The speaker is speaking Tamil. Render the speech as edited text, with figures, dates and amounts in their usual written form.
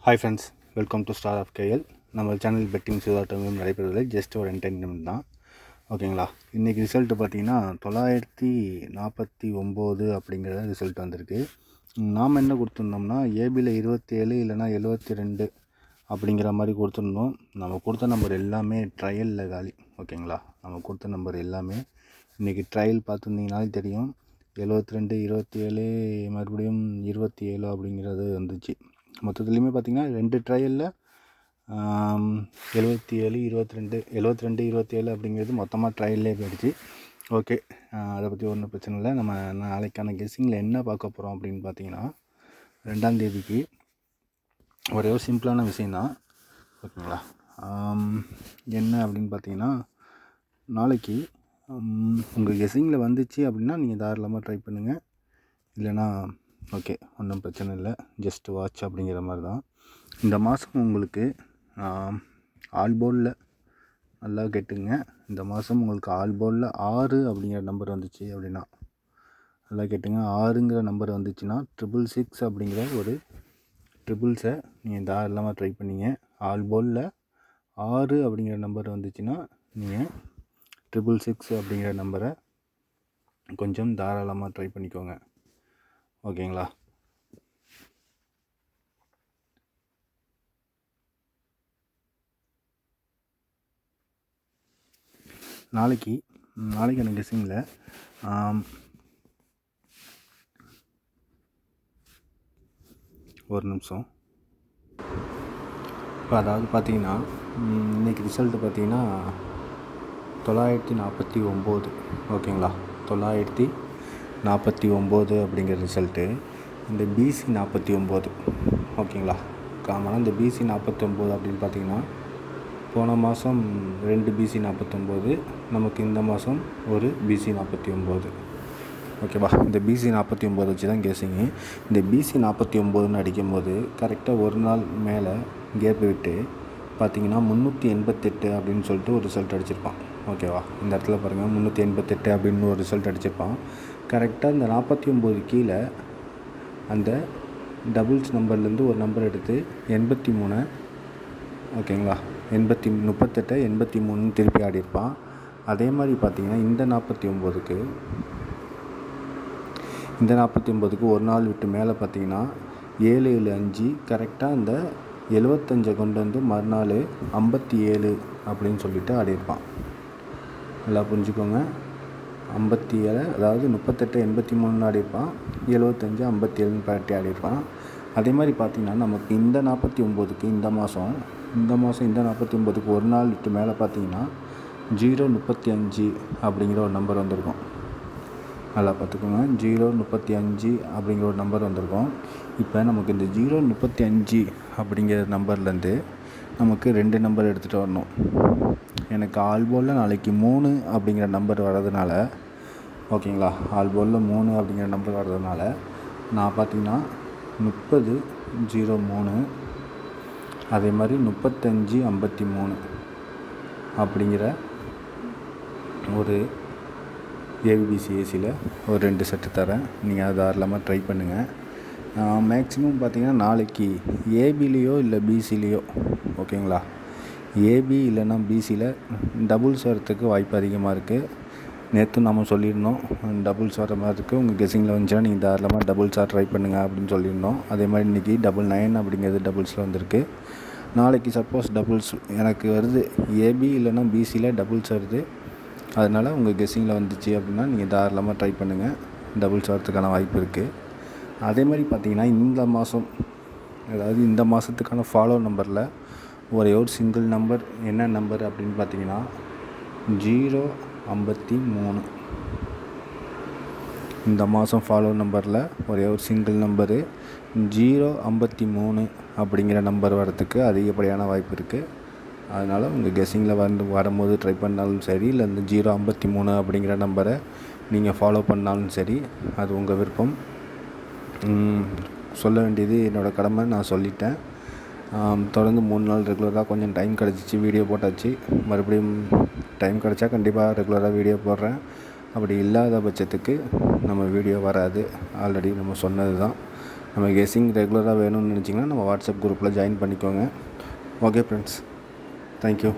Hi friends, welcome to star of KL. நம்ம சேனல் பெட்டிங் சூதாட்டமும் நடைபெறுவதில்லை, ஜஸ்ட் ஒரு என்டர்டைன்மெண்ட் தான். ஓகேங்களா? இன்றைக்கி ரிசல்ட்டு பார்த்தீங்கன்னா 949 அப்படிங்கிற ரிசல்ட் வந்திருக்கு. நாம் என்ன கொடுத்துருந்தோம்னா ஏபியில் 27 இல்லைனா 72 அப்படிங்கிற மாதிரி கொடுத்துருந்தோம். நம்ம கொடுத்த நம்பர் எல்லாமே ட்ரையலில் காலி. ஓகேங்களா? நம்ம கொடுத்த நம்பர் எல்லாமே இன்றைக்கி ட்ரையல் பார்த்துருந்தீங்கனாலே தெரியும். 72, 27, மறுபடியும் 27 அப்படிங்கிறது வந்துச்சு. மொத்தத்துலேயுமே பார்த்திங்கன்னா 2 ட்ரையலில் 77, 22, 27 அப்படிங்கிறது மொத்தமாக ட்ரையல்லே போயிடுச்சு. ஓகே, அதை பற்றி ஒன்றும் பிரச்சனை இல்லை. நம்ம நாளைக்கான கெஸ்ஸிங்கில் என்ன பார்க்க போகிறோம் அப்படின்னு பார்த்தீங்கன்னா 2ஆம் தேதிக்கு ஒரே ஒரு சிம்பிளான விஷயந்தான். ஓகேங்களா? என்ன அப்படின்னு பார்த்தீங்கன்னா, நாளைக்கு உங்கள் கெஸ்ஸிங்கில் வந்துச்சு அப்படின்னா நீங்கள் தாராளமாக ட்ரை பண்ணுங்கள். இல்லைனா ஓகே, ஒன்றும் பிரச்சனை இல்லை, ஜஸ்ட் வாட்ச் அப்படிங்கிற மாதிரி தான். இந்த மாதம் உங்களுக்கு ஆல் போர்டில் நல்லா கேட்டுங்க. இந்த மாதம் உங்களுக்கு ஆல் போர்டில் 6 அப்படிங்கிற நம்பர் வந்துச்சு அப்படின்னா நல்லா கேட்டுங்க. 6ங்கிற நம்பர் வந்துச்சுன்னா 666 அப்படிங்கிற ஒரு ட்ரிபிள்ஸை நீங்கள் தாராளமாக ட்ரை பண்ணிங்க. ஆல் போர்டில் 6 அப்படிங்கிற நம்பர் வந்துச்சுன்னா நீங்கள் 666 அப்படிங்கிற நம்பரை கொஞ்சம் தாராளமாக ட்ரை பண்ணிக்கோங்க. ஓகேங்களா? நாளைக்கு எனக்கு கெஸ்ஸிங்கில் ஒரு நிமிஷம். இப்போ அதாவது பார்த்தீங்கன்னா இன்றைக்கி ரிசல்ட்டு பார்த்தீங்கன்னா 949. ஓகேங்களா? 949 அப்படிங்கிற ரிசல்ட்டு. இந்த பிசி 49. ஓகேங்களா? காமனாக இந்த பிசி 49 அப்படின்னு பார்த்தீங்கன்னா போன மாதம் 2 பிசி 49, நமக்கு இந்த மாதம் ஒரு பிசி 49. ஓகேவா? இந்த பிசி 49 வச்சு தான் கெஸ்ஸிங்கு. இந்த பிசி 49ன்னு அடிக்கும்போது கரெக்டாக ஒரு நாள் மேலே கேப் விட்டு பார்த்திங்கன்னா 388 அப்படின்னு சொல்லிட்டு ஒரு ரிசல்ட் அடிச்சிருப்பான். ஓகேவா? இந்த இடத்துல பாருங்கள், 388 அப்படின்னு ஒரு ரிசல்ட் அடிச்சிருப்பான். கரெக்டாக இந்த 49 கீழே அந்த டபுள்ஸ் நம்பர்லேருந்து ஒரு நம்பர் எடுத்து 83, ஓகேங்களா, 38 83 திருப்பி ஆடிருப்பான். அதே மாதிரி பார்த்திங்கன்னா இந்த 49க்கு ஒரு நாள் விட்டு மேலே பார்த்திங்கன்னா 775 கரெக்டாக இந்த 75 கொண்டு வந்து மறுநாள் 57 அப்படின்னு சொல்லிட்டு ஆடிருப்பான். நல்லா புரிஞ்சுக்கோங்க. 57, அதாவது 38 83 ஆடிருப்பான், 75 57 பரட்டி ஆடிருப்பான். அதே மாதிரி பார்த்திங்கன்னா நமக்கு இந்த 49க்கு இந்த மாதம் இந்த 49க்கு ஒரு நாள் விட்டு மேலே பார்த்திங்கன்னா 035 அப்படிங்கிற ஒரு நம்பர் வந்திருக்கும். நல்லா பார்த்துக்கோங்க, 035 அப்படிங்கிற ஒரு நம்பர் வந்திருக்கும். இப்போ நமக்கு இந்த 035 அப்படிங்கிற நம்பர்லேருந்து நமக்கு 2 நம்பர் எடுத்துகிட்டு வரணும். எனக்கு ஆல் போர்டில் நாளைக்கு 3 அப்படிங்கிற நம்பர் வர்றதுனால, ஓகேங்களா, ஆல் போர்டில் 3 அப்படிங்கிற நம்பர் வர்றதுனால நான் பார்த்திங்கன்னா 3003, அதே மாதிரி 3553 அப்படிங்கிற ஒரு ஏபிசிஎஸ்சியில் ஒரு 2 செட்டு தரேன். நீங்கள் அதை தாராளமாக ட்ரை பண்ணுங்கள். மேக்ஸிமம் பார்த்திங்கன்னா நாளைக்கு ஏபிலேயோ இல்லை பிசிலேயோ, ஓகேங்களா, ஏபி இல்லைன்னா பிசியில் டபுள்ஸ் வரத்துக்கு வாய்ப்பு அதிகமாக இருக்குது. நேற்று நம்ம சொல்லியிருந்தோம் டபுள்ஸ் வர மாதிரி இருக்குது. உங்கள் கெஸ்ஸிங்கில் வந்துச்சுன்னா நீங்கள் தாராளமாக டபுள்ஸாக ட்ரை பண்ணுங்கள் அப்படின்னு சொல்லியிருந்தோம். அதே மாதிரி இன்றைக்கி 99 அப்படிங்கிறது டபுள்ஸில் வந்திருக்கு. நாளைக்கு சப்போஸ் டபுள்ஸ் எனக்கு வருது, ஏபி இல்லைன்னா பிசியில் டபுள்ஸ் வருது, அதனால் உங்கள் கெஸ்ஸிங்கில் வந்துச்சு அப்படின்னா நீங்கள் தாராளமாக ட்ரை பண்ணுங்கள். டபுள்ஸ் வரத்துக்கான வாய்ப்பு இருக்குது. அதே மாதிரி பார்த்திங்கன்னா இந்த மாதம், அதாவது இந்த மாதத்துக்கான ஃபாலோ நம்பரில் ஒரே ஒரு சிங்கிள் நம்பர், என்ன நம்பர் அப்படின்னு பார்த்தீங்கன்னா 053. இந்த மாதம் ஃபாலோ நம்பரில் ஒரே ஒரு சிங்கிள் நம்பரு 053 அப்படிங்கிற நம்பர் வரத்துக்கு அதிகப்படியான வாய்ப்பு இருக்குது. அதனால் உங்கள் கெஸ்ஸிங்கில் வரும்போது ட்ரை பண்ணாலும் சரி, இல்லை இந்த 053 அப்படிங்கிற நம்பரை நீங்கள் ஃபாலோ பண்ணாலும் சரி, அது உங்கள் விருப்பம். சொல்ல வேண்டியது என்னோடய கடமை, நான் சொல்லிட்டேன். தொடர்ந்து 3 நாள் ரெகுலராக கொஞ்சம் டைம் கிடச்சிச்சு, வீடியோ போட்டாச்சு. மறுபடியும் டைம் கிடச்சா கண்டிப்பாக ரெகுலராக வீடியோ போடுறேன். அப்படி இல்லாத பட்சத்துக்கு நம்ம வீடியோ வராது. ஆல்ரெடி நம்ம சொன்னது தான். நம்ம கெஸ்ஸிங் ரெகுலராக வேணும்னு நினச்சிங்கன்னா நம்ம வாட்ஸ்அப் குரூப்பில் ஜாயின் பண்ணிக்கோங்க. Okay friends, thank you.